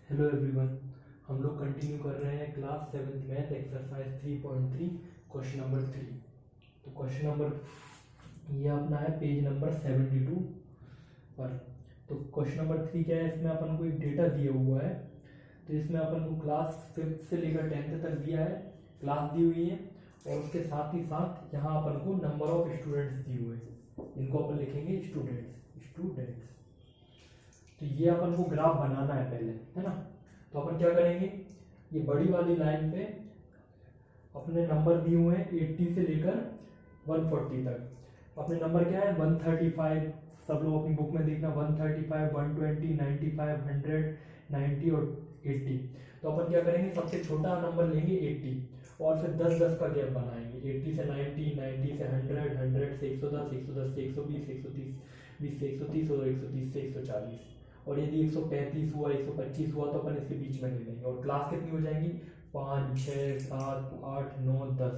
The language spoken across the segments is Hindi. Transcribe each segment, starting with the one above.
Hello everyone. हम लोग कंटिन्यू कर रहे हैं class 7th math exercise 3.3 question number 3। तो क्वेश्चन नंबर ये अपना है पेज नंबर 72 पर। तो क्वेश्चन नंबर 3 क्या है, इसमें अपन को एक डेटा दिया हुआ है। तो इसमें अपन को क्लास 5th से लेकर 10th तक दिया है, क्लास दी हुई है, और उसके साथ ही साथ यहाँ अपन को नंबर ऑफ स्टूडेंट्स दिए हुए हैं। इनको अपन लिखेंगे स्टूडेंट्स। तो ये अपन को ग्राफ बनाना है पहले, है ना। तो अपन क्या करेंगे, ये बड़ी वाली लाइन पे अपने नंबर दिए हुए हैं 80 से लेकर 140 तक। अपने नंबर क्या है 135, सब लोग अपनी बुक में देखना 135, 120, 95, 100, 90 और 80। तो अपन क्या करेंगे, सबसे छोटा नंबर लेंगे 80 और फिर 10-10 का गैप बनाएंगे। 80 से 90, 90 से 100, 100 से 110, 110 से 120, 130, 20 से 130 और 130 से 140। और यदि 135 हुआ, 125 हुआ तो अपन इसके बीच में ले लेंगे। और क्लास कितनी हो जाएंगी, 5, 6, 7, 8, 9, 10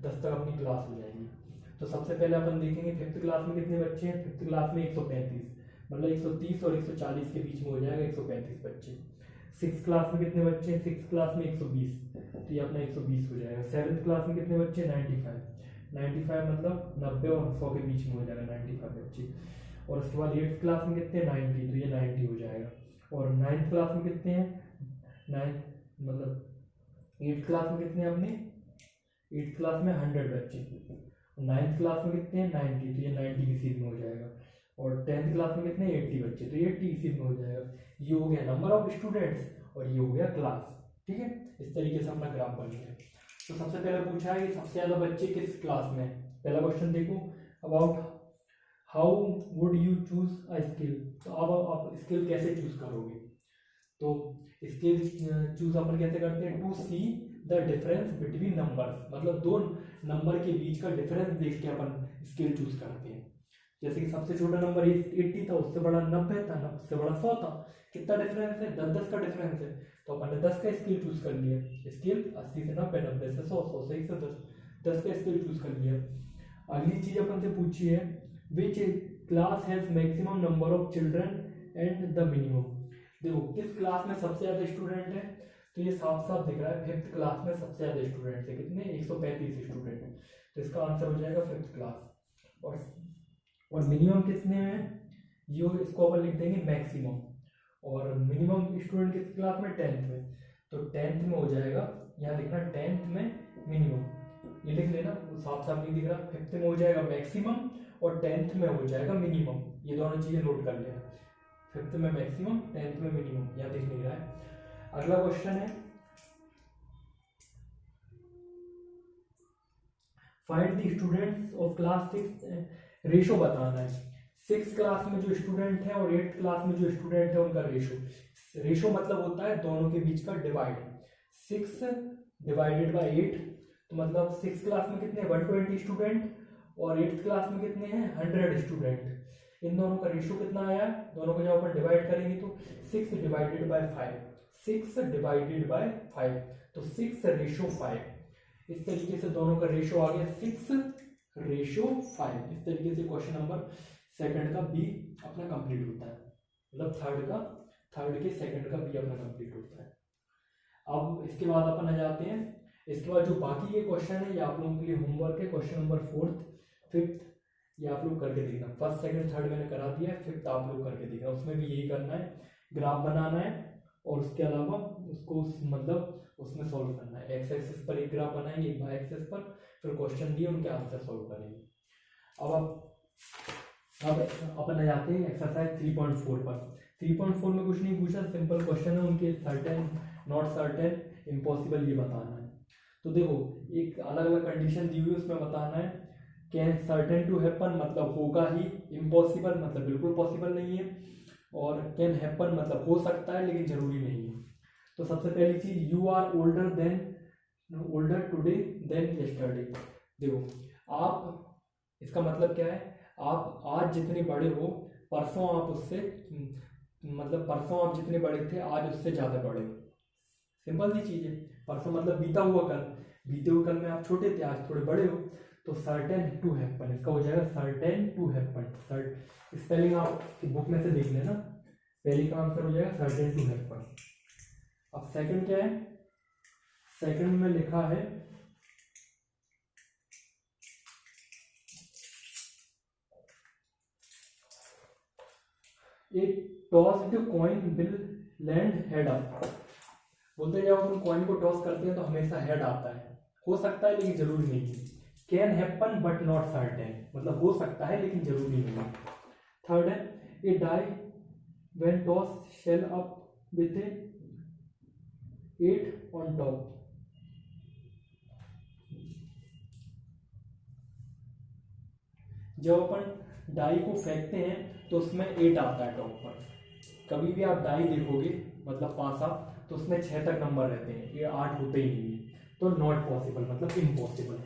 तक अपनी क्लास हो जाएगी। तो सबसे पहले अपन देखेंगे फिफ्थ क्लास में कितने बच्चे हैं। फिफ्थ क्लास में 135, मतलब 130 और 140 के बीच में हो जाएगा 135 बच्चे। सिक्स क्लास में कितने बच्चे हैं, सिक्स क्लास में 120, तो ये अपना 120 हो जाएगा। सेवन्थ क्लास में कितने बच्चे, 95 मतलब 90 और 100 के बीच में हो जाएगा 95 बच्चे। और उसके बाद 8th क्लास में कितने, 90, तो ये 90 हो जाएगा। और 9th क्लास में कितने हैं, 9 मतलब 8th क्लास में कितने हैं अपने, 8th क्लास में 100 बच्चे। 9th क्लास में कितने हैं, 90, तो ये 90 की सीध में हो जाएगा। और 10th क्लास में कितने, 80 बच्चे, तो ये 80 की सीध में हो जाएगा। ये हो गया नंबर ऑफ स्टूडेंट्स और ये हो गया क्लास। ठीक है, इस तरीके से अपना ग्राफ बन गया। तो सबसे पहले पूछा है कि सबसे ज्यादा बच्चे किस क्लास में। पहला क्वेश्चन देखो, about how would you choose a skill. तो अब आप स्किल कैसे चूज करोगे। तो स्किल चूज अपन कैसे करते हैं, to see the difference between numbers, मतलब दो नंबर के बीच का डिफरेंस देख के अपन स्किल चूज करते हैं। जैसे कि सबसे छोटा नंबर 80 था, उससे बड़ा 90 था, उससे बड़ा 100 था। कितना डिफरेंस है, 10-10 का डिफरेंस है। तो अपन ने 10 का स्किल चूज कर लिया। स्किल 80 से 90, 90 से 100, 100 से 110, 10 का स्किल चूज कर लिया। अगली चीज अपन से पूछी है, which class has maximum number of children and the minimum. देखो किस क्लास में सबसे ज्यादा स्टूडेंट है, तो ये साफ साफ दिख रहा है फिफ्थ क्लास में सबसे ज्यादा स्टूडेंट है। कितने, 135 स्टूडेंट है। तो इसका आंसर हो जाएगा फिफ्थ क्लास। और मिनिमम कितने हैं, ये इसको अपन लिख देंगे मैक्सिमम। और मिनिमम स्टूडेंट किस क्लास में, 10th में। तो 10th में हो जाएगा, यहाँ लिखना 10th में मिनिमम, ये लिख लेना, साफ साफ नहीं दिख रहा। 5th में हो जाएगा मैक्सिमम और 10th में हो जाएगा मिनिमम, ये दोनों चीजें नोट कर लेना। 5th में मैक्सिमम, 10th में मिनिमम, यहाँ दिख नहीं रहा है। अगला क्वेश्चन है, find the students of class 6, ratio बताना है। 6th क्लास में जो स्टूडेंट है और 8th क्लास में जो स्टूडेंट है उनका रेशो मतलब होता है दोनों के बीच का डिवाइड। 6 डिवाइडेड बाई 8, तो मतलब 6th क्लास में कितने, 120 स्टूडेंट, और 8th क्लास में कितने हैं, 100 स्टूडेंट। इन दोनों का रेशो कितना आया, दोनों को जब अपन डिवाइड करेंगे तो 6 डिवाइडेड बाय 5, 6 डिवाइडेड बाय 5, तो 6:5। इस तरीके से दोनों का रेशो आ गया 6:5। इस तरीके से क्वेश्चन नंबर सेकंड का बी अपना कंप्लीट होता है, मतलब थर्ड के सेकंड का बी अपना कंप्लीट होता है। अब इसके बाद अपन आ जाते हैं, इसके बाद जो बाकी के क्वेश्चन है ये आप लोगों के लिए होमवर्क है। क्वेश्चन नंबर 4th, 5th ये आप लोग करके देखना। फर्स्ट, सेकंड, थर्ड मैंने करा दिया है, 5th आप लोग करके देखना। उसमें भी यही करना है, ग्राफ बनाना है और उसके अलावा उसको मतलब उसमें सॉल्व करना है। एक्स एक्सिस पर एक ग्राफ बनाएंगे, एक वाई एक्सिस पर, फिर क्वेश्चन दिए उनके आंसर सॉल्व करेंगे। अब अपन आ जाते हैं एक्सरसाइज 3.4 पर। 3.4 में कुछ नहीं पूछा, सिंपल क्वेश्चन है, उनके सर्टेन, नॉट सर्टेन, इम्पॉसिबल ये बताना है। तो देखो एक अलग अलग कंडीशन दी हुई है, उसमें बताना है कैन सर्टेन टू हैपन मतलब होगा ही, इम्पॉसिबल मतलब बिल्कुल पॉसिबल नहीं है, और कैन हैपन मतलब हो सकता है लेकिन जरूरी नहीं है। तो सबसे पहली चीज, you are older today than yesterday. देखो आप, इसका मतलब क्या है, आप आज जितने बड़े हो, परसों आप उससे मतलब परसों आप जितने बड़े थे आज उससे ज्यादा बड़े हो। सिंपल सी चीज है, परसों मतलब बीता हुआ कल, बीते हुए कल में आप छोटे थे, आज थोड़े बड़े हो। तो सर्टेन टू हैपन, इसका हो जाएगा सर्टेन टू हैपन। स्पेलिंग आप बुक में से देख लेना, पहले का आंसर हो जाएगा सर्टेन टू हैपन। अब सेकंड क्या है, सेकंड में लिखा है एक tossed coin will land head up. बोलते हैं जब अपन कॉइन को टॉस करते हैं तो हमेशा हेड आता है, हो सकता है लेकिन जरूरी नहीं है। Can happen but not certain, मतलब हो सकता है लेकिन जरूरी नहीं है। थर्ड है a die when toss shell up with a 8 on top. जब अपन डाई को फेंकते हैं तो उसमें 8 आता है टॉप पर। कभी भी आप डाई देखोगे मतलब पासा, तो उसमें 6 तक नंबर रहते हैं, ये 8 होते ही नहीं है, तो नॉट पॉसिबल मतलब impossible.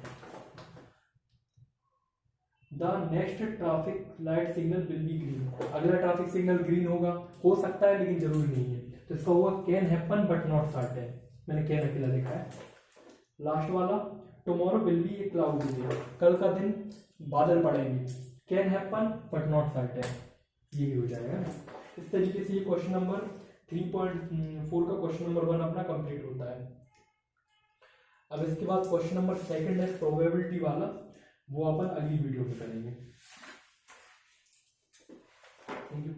The next traffic light signal will be green, अगला ट्रैफिक सिग्नल ग्रीन होगा, हो सकता है लेकिन जरूरी नहीं है, तो इसका हुआ can happen but not certain, मैंने कैन अकेला लिखा है। लास्ट वाला tomorrow will be A cloudy day, कल का दिन बादल पड़ेंगे, can happen but not certain, ये भी हो जाएगा। इस तरीके से ये क्वेश्चन नंबर 3.4 का क्वेश्चन नंबर 1 अपना कंप्लीट होता है। अब इसके बाद क्वेश्चन नंबर सेकंड है प्रोबेबिलिटी वाला, वो अपन अगली वीडियो में करेंगे। Thank you.